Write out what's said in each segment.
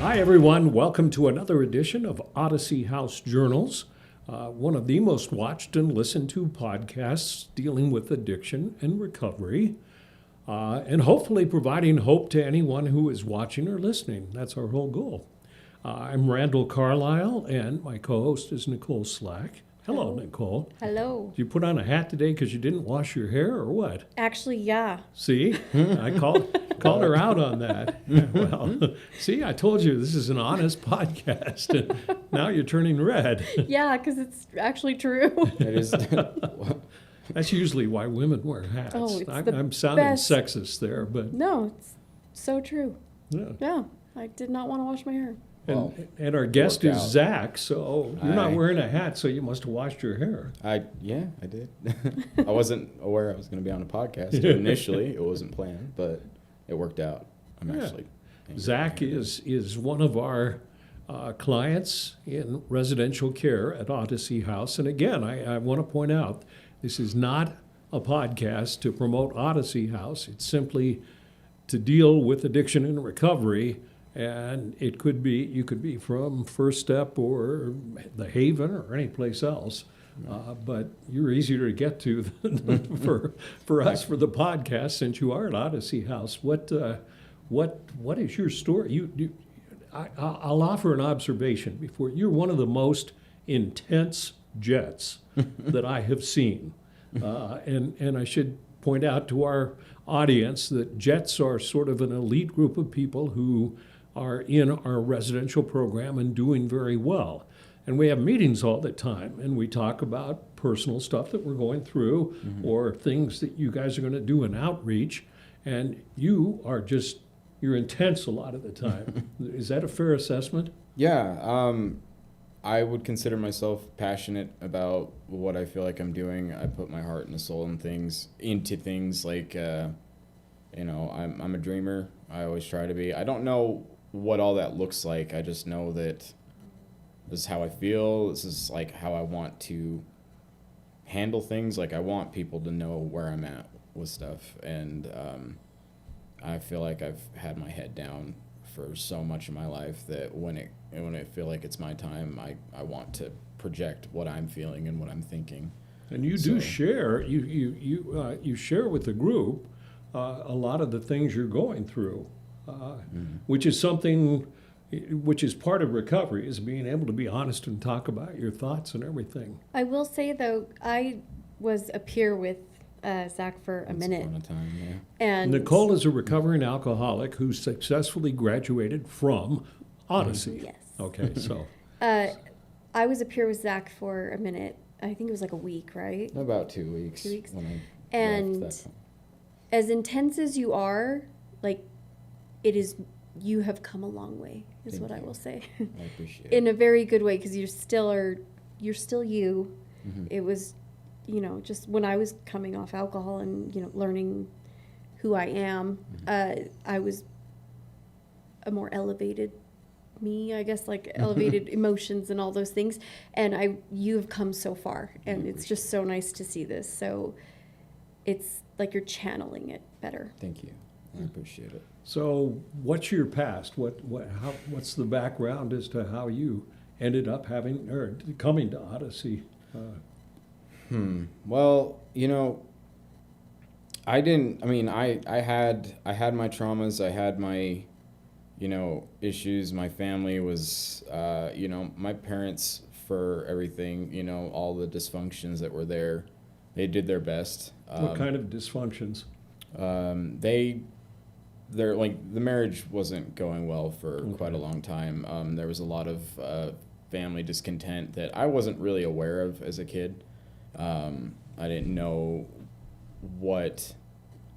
Hi, everyone. Welcome to another edition of Odyssey House Journals, one of the most watched and listened to podcasts dealing with addiction and recovery, and hopefully providing hope to anyone who is watching or listening. That's our whole goal. I'm Randall Carlisle, and my co-host is Nicole Slack. Hello, Nicole. Hello. Did you put on a hat today because you didn't wash your hair or what? Actually, yeah. See, I called her out on that. Well, see, I told you this is an honest podcast, and now you're turning red. Yeah, because it's actually true. It is. That's usually why women wear hats. Oh, it's I'm sounding best. sexist there, but No, it's so true. yeah. Yeah, I did not want to wash my hair. Well, And our guest worked is out. Zach, so you're not Hi. wearing a hat, so you must have washed your hair. I did. I wasn't aware I was going to be on a podcast initially. It wasn't planned, but it worked out. I'm Yeah. actually. Zach is one of our clients in residential care at Odyssey House. And again, I want to point out, this is not a podcast to promote Odyssey House. It's simply to deal with addiction and recovery. And it could be, you could be from First Step or the Haven or any place else. But you're easier to get to than for us for the podcast, since you are at Odyssey House. What is your story? I'll offer an observation before. You're one of the most intense Jets that I have seen, and I should point out to our audience that Jets are sort of an elite group of people who are in our residential program and doing very well. And we have meetings all the time, and we talk about personal stuff that we're going through, or things that you guys are going to do in outreach. And you're intense a lot of the time. Is that a fair assessment? Yeah. I would consider myself passionate about what I feel like I'm doing. I put my heart and soul into things like, I'm a dreamer. I always try to be. I don't know what all that looks like. I just know that this is how I feel. This is like how I want to handle things. Like, I want people to know where I'm at with stuff. And I feel like I've had my head down for so much of my life that when I feel like it's my time, I want to project what I'm feeling and what I'm thinking. And you do share. You share with the group a lot of the things you're going through, which is something. Which is part of recovery, is being able to be honest and talk about your thoughts and everything. I will say, though, I was a peer with Zach for a minute. Once upon a time, yeah. And Nicole is a recovering alcoholic who successfully graduated from Odyssey. Yes. Okay, so. I was a peer with Zach for a minute. I think it was like a week, right? About 2 weeks. 2 weeks. When I And left that. as intense as you are, like, it is, you have come a long way, is Thank what I you. will say. I appreciate it. In a very good way, because you're still you. Mhm. It was, just when I was coming off alcohol and, learning who I am, I was a more elevated me, I guess, like elevated emotions and all those things. And you have come so far, and it's just so nice to see this. So it's like you're channeling it better. Thank you. I appreciate it. So what's your past? What's the background as to how you ended up coming to Odyssey? Well, I had my traumas. I had my, issues. My family was, my parents, for everything, all the dysfunctions that were there, they did their best. What kind of dysfunctions? They're like, the marriage wasn't going well for quite a long time. There was a lot of family discontent that I wasn't really aware of as a kid. I didn't know what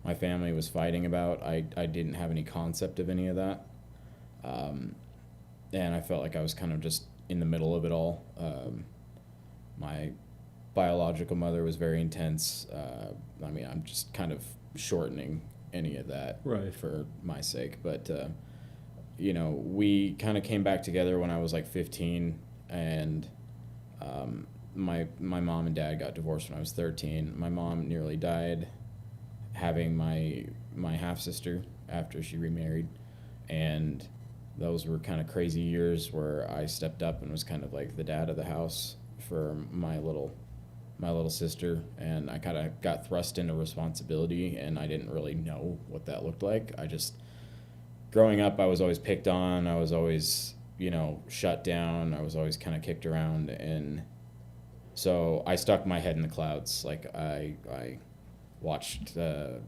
my family was fighting about. I didn't have any concept of any of that. And I felt like I was kind of just in the middle of it all. My biological mother was very intense. I'm just kind of shortening any of that for my sake. But, we kind of came back together when I was like 15, and my mom and dad got divorced when I was 13. My mom nearly died having my half sister after she remarried, and those were kind of crazy years where I stepped up and was kind of like the dad of the house for my little sister, and I kind of got thrust into responsibility, and I didn't really know what that looked like. Growing up, I was always picked on. I was always, shut down. I was always kind of kicked around, and so I stuck my head in the clouds. Like I watched I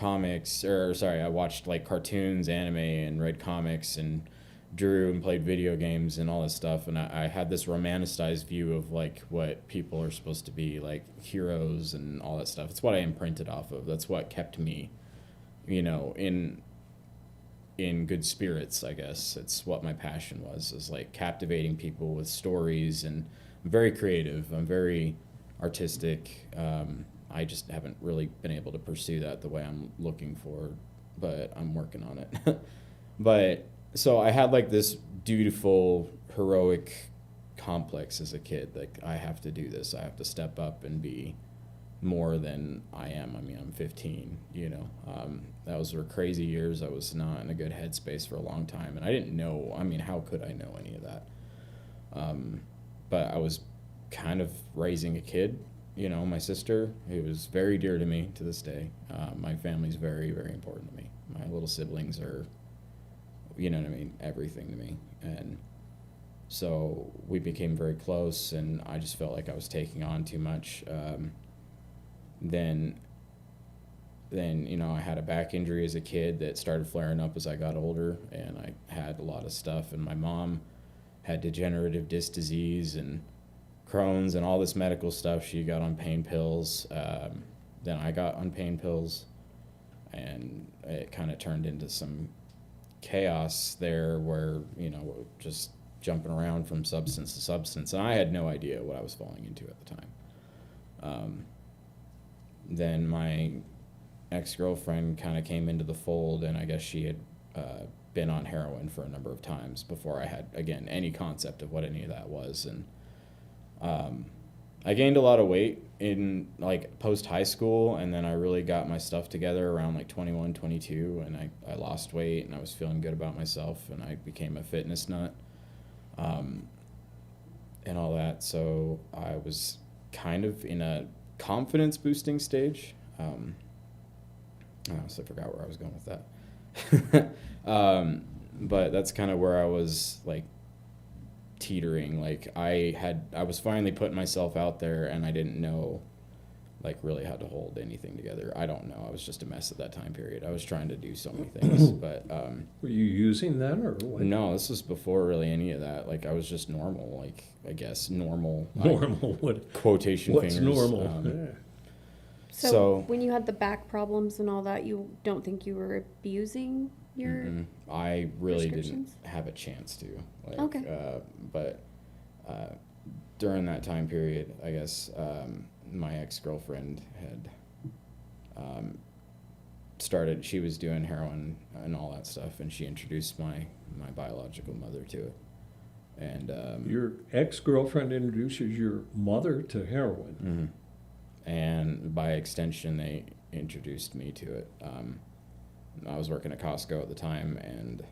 watched like cartoons, anime, and read comics, and drew and played video games and all this stuff. And I had this romanticized view of like what people are supposed to be, like heroes and all that stuff. It's what I imprinted off of. That's what kept me, in good spirits, I guess. It's what my passion was, is like captivating people with stories. And I'm very creative. I'm very artistic. I just haven't really been able to pursue that the way I'm looking for, but I'm working on it. But so I had like this dutiful, heroic complex as a kid. Like, I have to do this. I have to step up and be more than I am. I mean, I'm 15, those were crazy years. I was not in a good headspace for a long time, and I didn't know, how could I know any of that? But I was kind of raising a kid, my sister, who was very dear to me to this day. My family's very, very important to me. My little siblings are, everything to me. And so we became very close, and I just felt like I was taking on too much. Then I had a back injury as a kid that started flaring up as I got older, and I had a lot of stuff, and my mom had degenerative disc disease and Crohn's and all this medical stuff. She got on pain pills. Then I got on pain pills, and it kind of turned into some chaos there where, just jumping around from substance to substance. And I had no idea what I was falling into at the time. Then my ex-girlfriend kind of came into the fold, and I guess she had been on heroin for a number of times before I had, again, any concept of what any of that was. And I gained a lot of weight in like post high school, and then I really got my stuff together around like 21, 22, and I lost weight, and I was feeling good about myself, and I became a fitness nut, and all that. So I was kind of in a confidence boosting stage. I honestly forgot where I was going with that. But that's kind of where I was like teetering. Like I was finally putting myself out there, and I didn't know like really how to hold anything together. I don't know. I was just a mess at that time period. I was trying to do so many things, but Were you using then, or what? no, this was before really any of that. Like I was just normal, like I guess normal. Normal? What? Quotation What's fingers. normal? Yeah. So when you had the back problems and all that, you don't think you were abusing your I really didn't prescriptions? have a chance to. Like, Okay. But during that time period, I guess my ex-girlfriend had started. She was doing heroin and all that stuff, and she introduced my biological mother to it. And Your ex-girlfriend introduces your mother to heroin. and by extension, they introduced me to it. I was working at Costco at the time, and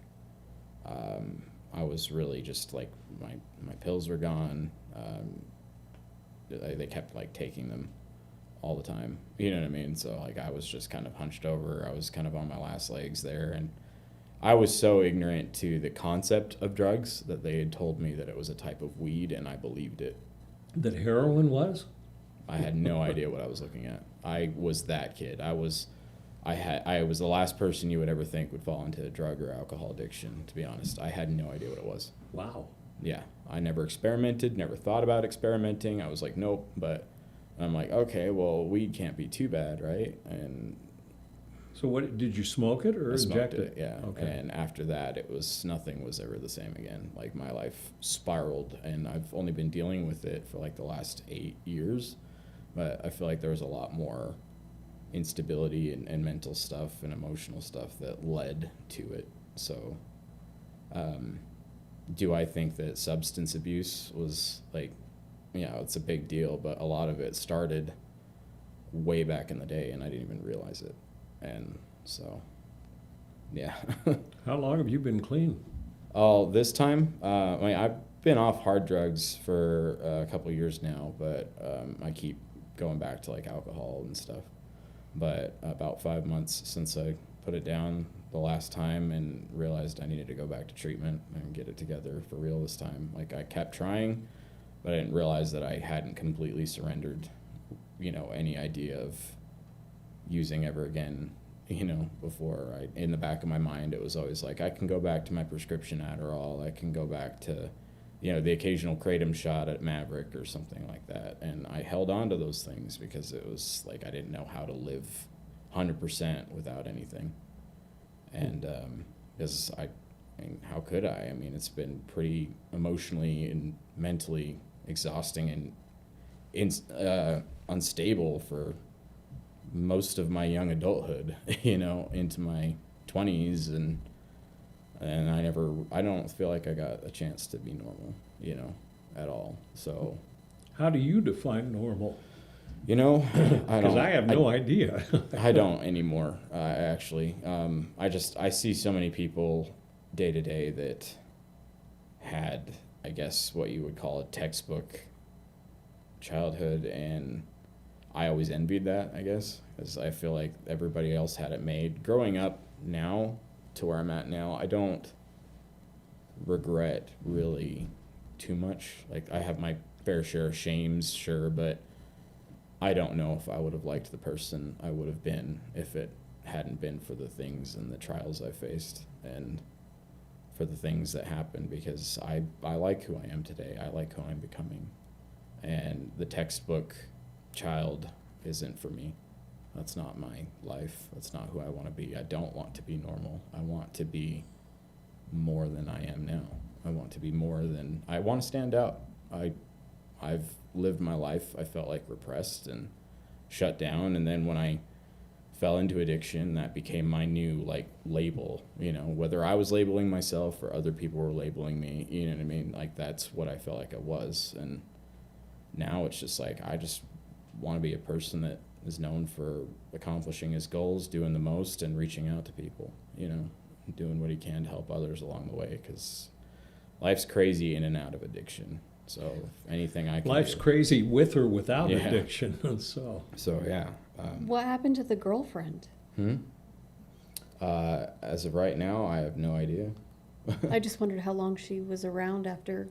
I was really just like my pills were gone. They kept like taking them all the time. You know what I mean? So like I was just kind of hunched over. I was kind of on my last legs there, and I was so ignorant to the concept of drugs that they had told me that it was a type of weed, and I believed it. That heroin was? I had no idea what I was looking at. I was that kid. I was the last person you would ever think would fall into a drug or alcohol addiction, to be honest. I had no idea what it was. Wow. Yeah. I never experimented, never thought about experimenting. I was like, nope. But I'm like, okay, well, weed can't be too bad, right? And So what, did you smoke it or I inject smoked it, yeah. Okay. And after that, nothing was ever the same again. Like my life spiraled, and I've only been dealing with it for like the last 8 years. But I feel like there was a lot more instability and mental stuff and emotional stuff that led to it. So, do I think that substance abuse was like, it's a big deal, but a lot of it started way back in the day, and I didn't even realize it. And so, yeah. How long have you been clean? Oh, this time, I mean, I've been off hard drugs for a couple years now, but I keep going back to like alcohol and stuff. But about 5 months since I put it down the last time and realized I needed to go back to treatment and get it together for real this time. Like, I kept trying, but I didn't realize that I hadn't completely surrendered, any idea of using ever again. Before, in the back of my mind, it was always like, I can go back to my prescription Adderall. I can go back to, the occasional kratom shot at Maverick or something like that. And I held on to those things because it was like I didn't know how to live 100% without anything. And because I mean, how could I? I mean, it's been pretty emotionally and mentally exhausting and unstable for most of my young adulthood, into my 20s, and I don't feel like I got a chance to be normal, at all. So How do you define normal? I don't. Because I have no idea. I don't anymore. Actually, I see so many people day to day that had, I guess, what you would call a textbook childhood, and I always envied that, I guess, because I feel like everybody else had it made. Growing up now to where I'm at now, I don't regret really too much. Like, I have my fair share of shames, sure, but I don't know if I would have liked the person I would have been if it hadn't been for the things and the trials I faced and for the things that happened, because I like who I am today. I like who I'm becoming. And the textbook child isn't for me. That's not my life. That's not who I want to be. I don't want to be normal. I want to be more than I am now. I want to be more than, I want to stand out. I've lived my life, I felt like, repressed and shut down, and then when I fell into addiction, that became my new label, whether I was labeling myself or other people were labeling me, you know what I mean? Like, that's what I felt like I was. And now it's just like, I just want to be a person that is known for accomplishing his goals, doing the most, and reaching out to people, doing what he can to help others along the way, because life's crazy in and out of addiction. So if anything I can Life's do. crazy with or without Yeah. addiction. So Yeah. What happened to the girlfriend? As of right now, I have no idea. I just wondered how long she was around after.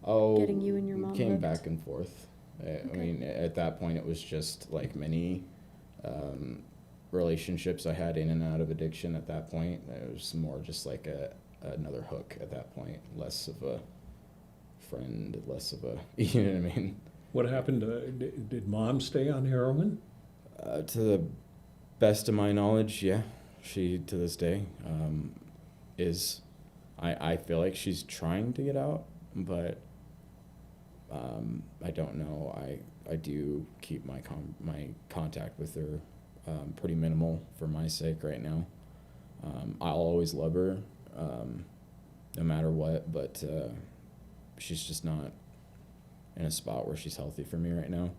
Oh, Getting you and your mom came hooked? back and forth. I mean, at that point, it was just like many relationships I had in and out of addiction. At that point, it was more just like another hook. At that point, less of a friend, less of a you know what I mean. what happened? Did Mom stay on heroin? To the best of my knowledge, yeah, she to this day is. I feel like she's trying to get out, but I don't know. I do keep my contact with her pretty minimal for my sake right now. I'll always love her, no matter what, but she's just not in a spot where she's healthy for me right now.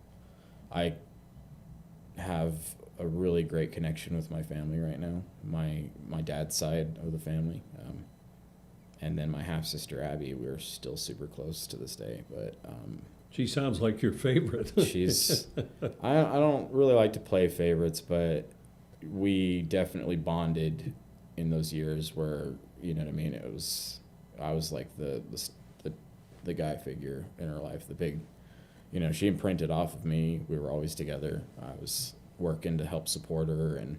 I have a really great connection with my family right now, my dad's side of the family. And then my half-sister, Abby, we're still super close to this day. But She sounds like your favorite. she's... I don't really like to play favorites, but we definitely bonded in those years where, you know what I mean, I was like the guy figure in her life, the big... she imprinted off of me. We were always together. I was working to help support her, and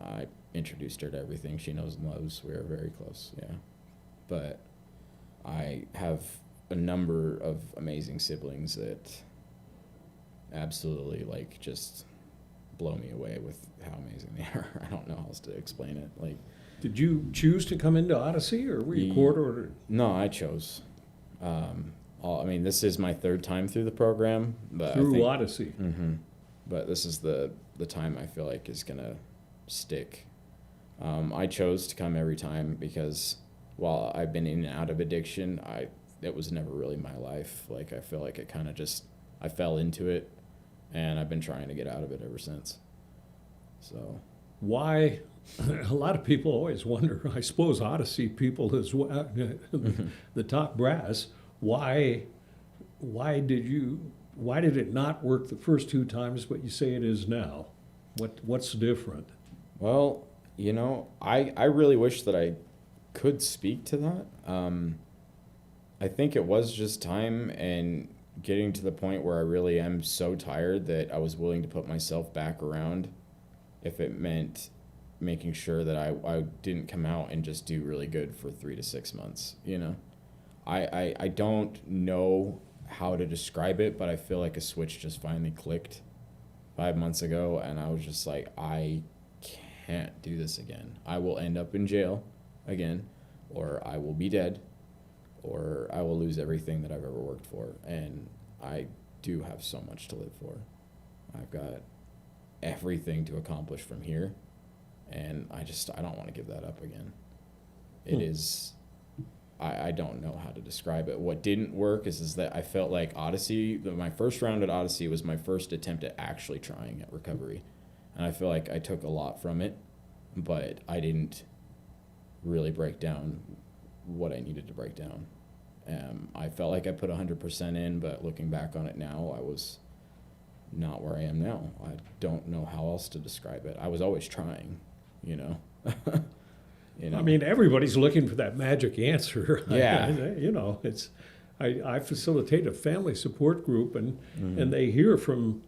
I introduced her to everything she knows and loves. We were very close, yeah. But I have a number of amazing siblings that absolutely just blow me away with how amazing they are. I don't know how else to explain it. Did you choose to come into Odyssey, or were you court ordered? No, I chose. This is my third time through the program, but Through I think, Odyssey. Mm-hmm. But this is the time I feel like is gonna stick. I chose to come every time because while I've been in and out of addiction, it was never really my life. I feel like it kind of just, I fell into it, and I've been trying to get out of it ever since. So Why? A lot of people always wonder, I suppose Odyssey people as well, the top brass, why did it not work the first 2 times, but you say it is now? What's different? well, I really wish that I could speak to that. I think it was just time and getting to the point where I really am so tired that I was willing to put myself back around if it meant making sure that I didn't come out and just do really good for 3 to 6 months. I don't know how to describe it, but I feel like a switch just finally clicked 5 months ago, and I was just like, I can't do this again. I will end up in jail again, or I will be dead, or I will lose everything that I've ever worked for. And I do have so much to live for. I've got everything to accomplish from here, and I don't want to give that up again. It is, I don't know how to describe it. What didn't work is that I felt like Odyssey, my first round at Odyssey was my first attempt at actually trying at recovery. And I feel like I took a lot from it, but I didn't really break down what I needed to break down. I felt like I put 100% in, but looking back on it now, I was not where I am now. I don't know how else to describe it. I was always trying, you know. I mean, everybody's looking for that magic answer. Yeah. I facilitate a family support group, and they hear from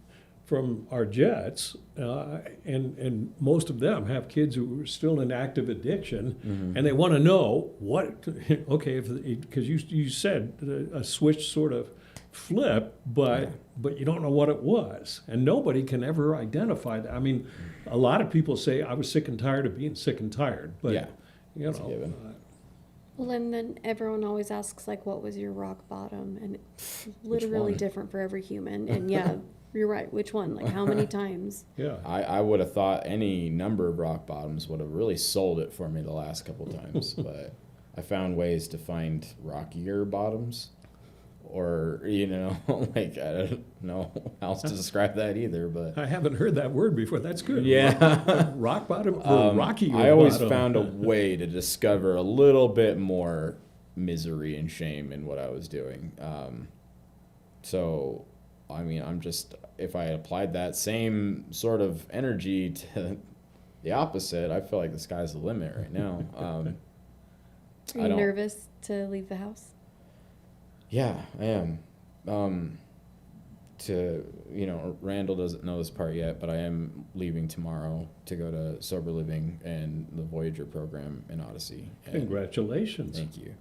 our jets, and most of them have kids who are still in active addiction, and they want to know because you said a switch sort of flip, but you don't know what it was, and nobody can ever identify that. I mean, a lot of people say I was sick and tired of being sick and tired, but that's a given. Well, and then everyone always asks, like, what was your rock bottom? And it's literally one? different for every human. And yeah, you're right. Which one? Like, how many times? yeah. I would have thought any number of rock bottoms would have really sold it for me the last couple times, but I found ways to find rockier bottoms, or like, I don't know how else to describe that either. But I haven't heard that word before. That's good. yeah, Rock bottom or rocky. I always bottom. found a way to discover a little bit more misery and shame in what I was doing. So, I mean, if I applied that same sort of energy to the opposite, I feel like the sky's the limit right now. Are you nervous to leave the house? Yeah, I am. Randall doesn't know this part yet, but I am leaving tomorrow to go to Sober Living and the Voyager program in Odyssey. And Congratulations. thank you.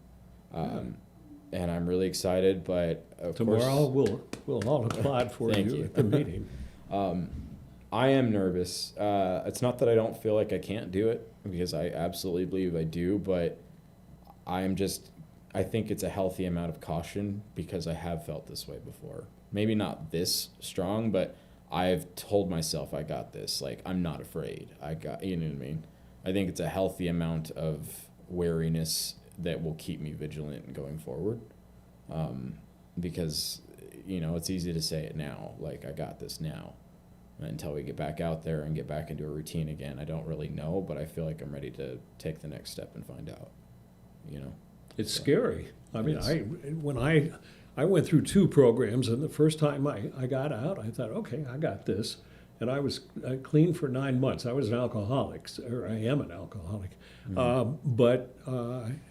And I'm really excited, but of Tomorrow course, we'll all applaud for Thank you you. at the meeting. I am nervous. It's not that I don't feel like I can't do it, because I absolutely believe I do, but I think it's a healthy amount of caution, because I have felt this way before. Maybe not this strong, but I've told myself I got this. Like, I'm not afraid. You know what I mean? I think it's a healthy amount of wariness that will keep me vigilant going forward. Because, it's easy to say it now, like, I got this now. Until we get back out there and get back into a routine again, I don't really know, but I feel like I'm ready to take the next step and find out, It's scary. I mean, when I went through 2 programs, and the first time I got out, I thought, okay, I got this. And I was clean for 9 months. I was an alcoholic, or I am an alcoholic. But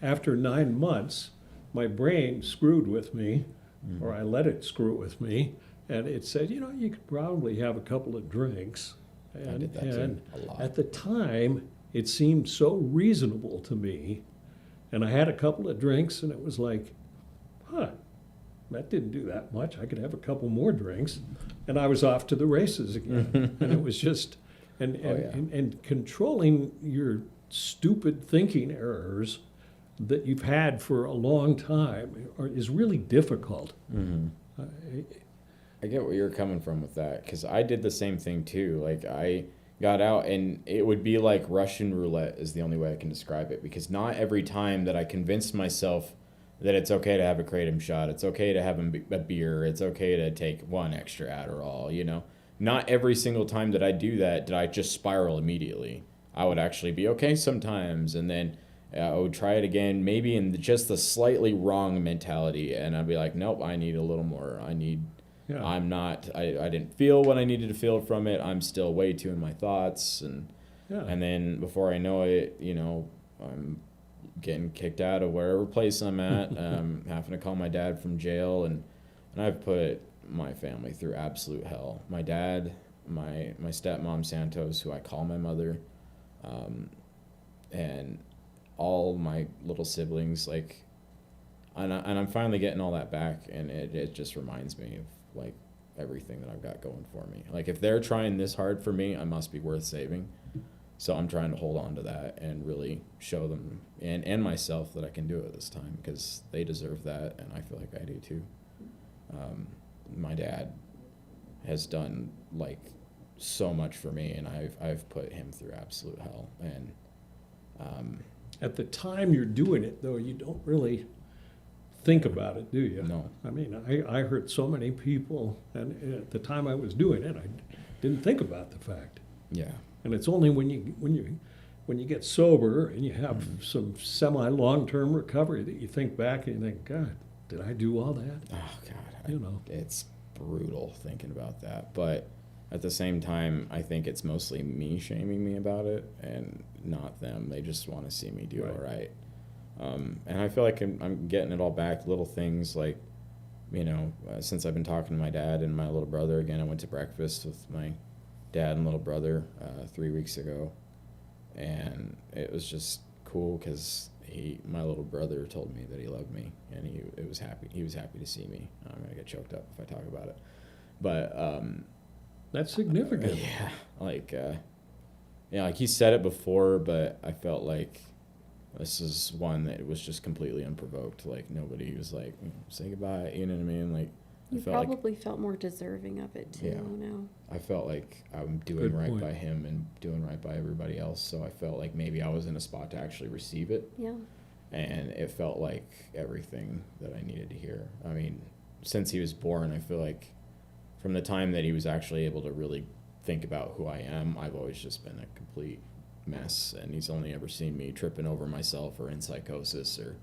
after 9 months, my brain screwed with me, or I let it screw with me, and it said, you could probably have a couple of drinks. And, I did that too, a lot. At the time, it seemed so reasonable to me. And I had a couple of drinks, and it was like, that didn't do that much. I could have a couple more drinks. And I was off to the races again. And it was just, and controlling your stupid thinking errors that you've had for a long time is really difficult. I get where you're coming from with that, because I did the same thing too. Like, I got out, and it would be like Russian roulette is the only way I can describe it, because not every time that I convinced myself that it's okay to have a kratom shot, it's okay to have a beer, it's okay to take 1 extra Adderall, not every single time that I do that did I just spiral immediately. I would actually be okay sometimes, and then I would try it again, maybe in just the slightly wrong mentality, and I'd be like, nope, I need a little more. I didn't feel what I needed to feel from it. I'm still way too in my thoughts, and then before I know it, I'm getting kicked out of wherever place I'm at, having to call my dad from jail, and I've put my family through absolute hell. My dad, my stepmom Santos, who I call my mother, and all my little siblings, like, and I'm finally getting all that back, and it just reminds me of like everything that I've got going for me. Like, if they're trying this hard for me, I must be worth saving. So I'm trying to hold on to that and really show them and myself that I can do it this time, because they deserve that, and I feel like I do too. My dad has done like so much for me, and I've put him through absolute hell. And at the time you're doing it, though, you don't really think about it, do you? No. I mean, I hurt so many people, and at the time I was doing it, I didn't think about the fact. Yeah. And it's only when you get sober and you have some semi long-term recovery that you think back and you think, God, did I do all that? Oh God, it's brutal thinking about that. But at the same time, I think it's mostly me shaming me about it, and not them. They just want to see me do all right. And I feel like I'm getting it all back. Little things like, since I've been talking to my dad and my little brother again, I went to breakfast with my dad and little brother 3 weeks ago, and it was just cool because my little brother told me that he loved me, and he was happy to see me. I'm gonna get choked up if I talk about it, but that's significant. yeah, like like he said it before, but I felt like this is one that was just completely unprovoked. Like, nobody was like, say goodbye, you know what I mean? Like, You probably felt more deserving of it too. Now I felt like I'm doing right by him and doing right by everybody else. So I felt like maybe I was in a spot to actually receive it. Yeah. And it felt like everything that I needed to hear. I mean, since he was born, I feel like from the time that he was actually able to really think about who I am, I've always just been a complete mess. And he's only ever seen me tripping over myself or in psychosis or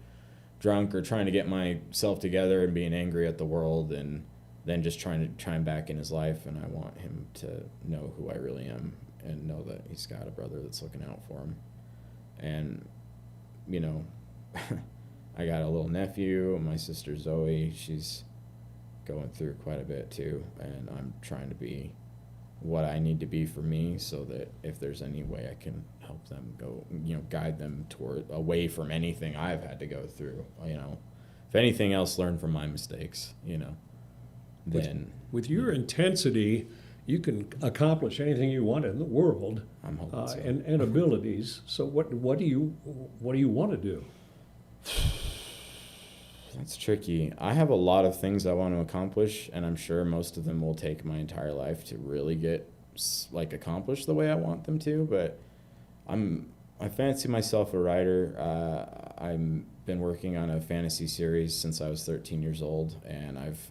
drunk or trying to get myself together and being angry at the world, and then just trying to chime back in his life. And I want him to know who I really am and know that he's got a brother that's looking out for him. And, I got a little nephew, my sister Zoe, she's going through quite a bit too, and I'm trying to be what I need to be for me, so that if there's any way I can help them go, guide them away from anything I've had to go through, if anything else, learn from my mistakes, then. With your intensity, you can accomplish anything you want in the world, I'm hoping so. and abilities. So what do you want to do? That's tricky. I have a lot of things I want to accomplish, and I'm sure most of them will take my entire life to really get accomplished the way I want them to. But I fancy myself a writer. I've been working on a fantasy series since I was 13 years old, and I've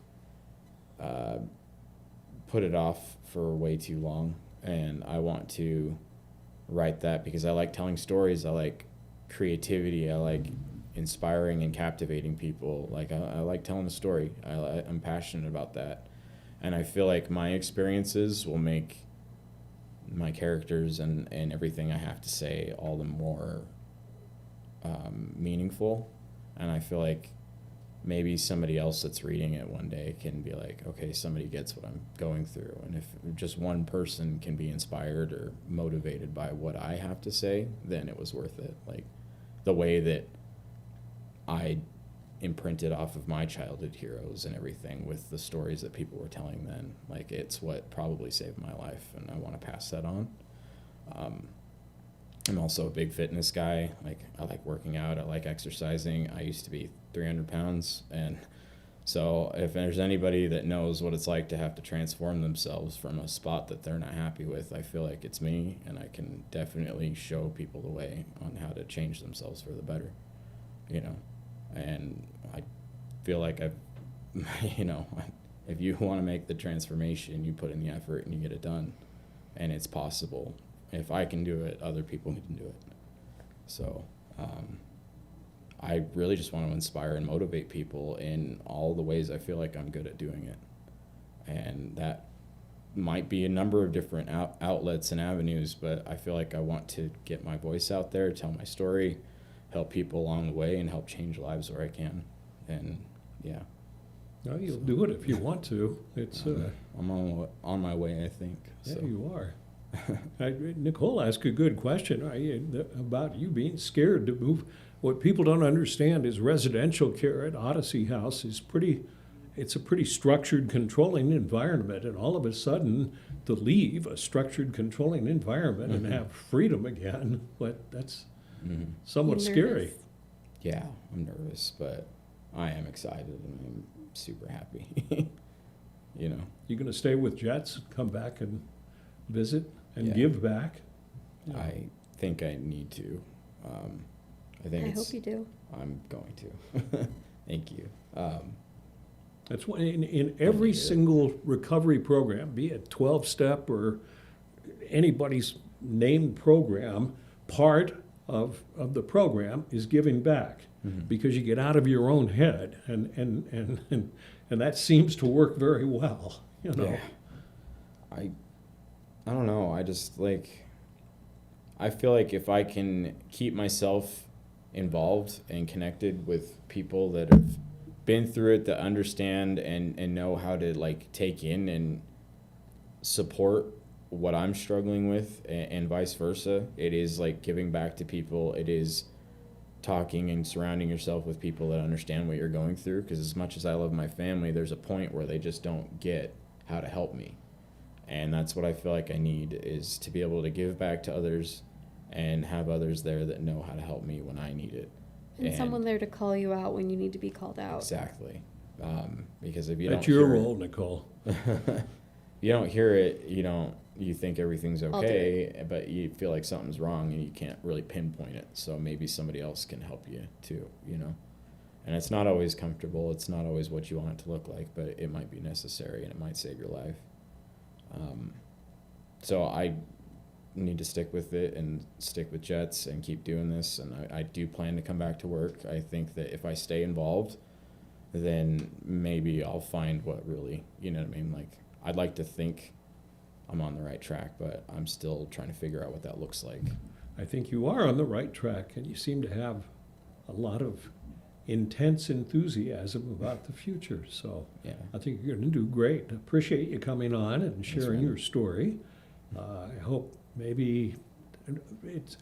put it off for way too long. And I want to write that because I like telling stories. I like creativity. I like inspiring and captivating people. Like, I like telling a story. I'm passionate about that, and I feel like my experiences will make my characters and everything I have to say all the more meaningful. And I feel like maybe somebody else that's reading it one day can be like, okay, somebody gets what I'm going through. And if just one person can be inspired or motivated by what I have to say, then it was worth it. Like, the way that I imprinted off of my childhood heroes and everything with the stories that people were telling then. Like, it's what probably saved my life, and I want to pass that on. I'm also a big fitness guy. Like, I like working out. I like exercising. I used to be 300 pounds. And so if there's anybody that knows what it's like to have to transform themselves from a spot that they're not happy with, I feel like it's me, and I can definitely show people the way on how to change themselves for the better, And I feel like If you want to make the transformation, you put in the effort and you get it done. And it's possible. If I can do it, other people can do it. So I really just want to inspire and motivate people in all the ways I feel like I'm good at doing it. And that might be a number of different outlets and avenues, but I feel like I want to get my voice out there, tell my story, help people along the way, and help change lives where I can. And yeah. Well, you'll do it if you want to. It's I'm on my way, I think. yeah, So. you are. Nicole asked a good question about you being scared to move. What people don't understand is residential care at Odyssey House is it's a pretty structured, controlling environment, and all of a sudden to leave a structured, controlling environment and have freedom again, but that's somewhat You scary. nervous? Yeah, I'm nervous, but I am excited and I'm super happy. You know, You gonna stay with Jets, come back and visit and Yeah. give back? I think I need to. I think I it's, hope you do. I'm going to. Thank you. That's what, in every single recovery program, be it 12-step or anybody's named program, part of the program is giving back. Because you get out of your own head, and that seems to work very well, you know. Yeah. I don't know. I just I feel like if I can keep myself involved and connected with people that have been through it, that understand and know how to take in and support what I'm struggling with, and vice versa. It is like giving back to people. It is talking and surrounding yourself with people that understand what you're going through, because as much as I love my family, there's a point where they just don't get how to help me. And that's what I feel like I need, is to be able to give back to others and have others there that know how to help me when I need it. And someone there to call you out when you need to be called out. Exactly. Because if you That's don't your hear role, Nicole. you don't hear it, you think everything's I'll do okay, but you feel like something's wrong and you can't really pinpoint it. So maybe somebody else can help you too, And it's not always comfortable. It's not always what you want it to look like, but it might be necessary and it might save your life. So I need to stick with it and stick with Jets and keep doing this. And I do plan to come back to work. I think that if I stay involved, then maybe I'll find what really, you know what I mean? I'd like to think I'm on the right track, but I'm still trying to figure out what that looks like. I think you are on the right track, and you seem to have a lot of intense enthusiasm about the future. So Yeah. I think you're going to do great. I appreciate you coming on and sharing man. your story. I hope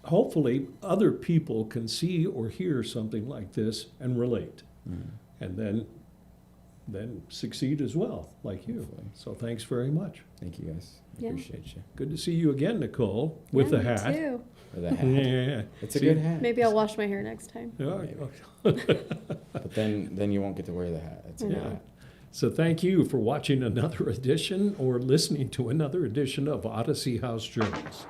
hopefully other people can see or hear something like this and relate, and then succeed as well, like you. Hopefully. So thanks very much. Thank you guys. I Yeah. appreciate you. Good to see you again, Nicole, with the Me hat. too. For the hat. Yeah. It's a See? good hat. Maybe I'll wash my hair next time. Yeah. But then you won't get to wear the hat. It's a good Yeah. hat. So thank you for watching another edition or listening to another edition of Odyssey House Journals.